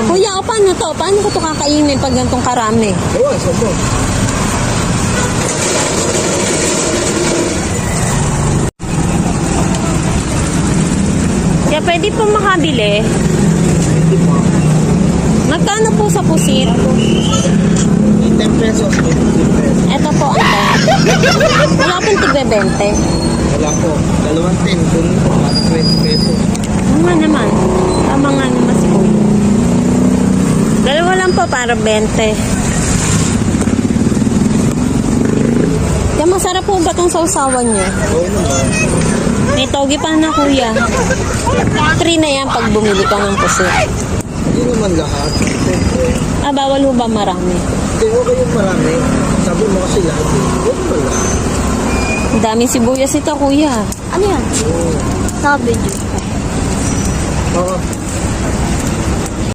Kuya, o paano to? Paano ko to kakainin pag gantong karami? Bawasan mo. Kaya pwede po makabili. Magkano po sa pusit? 10 pesos. 15 pesos. Ito po, ate. Wala pong tigbe-20. Wala po. 2 kung 20 pesos. Ano naman? Tama nga naman si Kuya. Dalawa lang po para 20. Kaya masarap po ba itong sausawan niyo? Oo naman. May togi pa na, Kuya. 3 na yan pag bumili ka ng pusit. Hindi naman lahat. Siyempre. Ah, bawal ho ba marami? Hindi, okay yung marami. Sabi mo kasi lahat. Hindi naman lahat. Ang daming sibuyas ito, Kuya. Ano yan? Sabi niyo. Oo.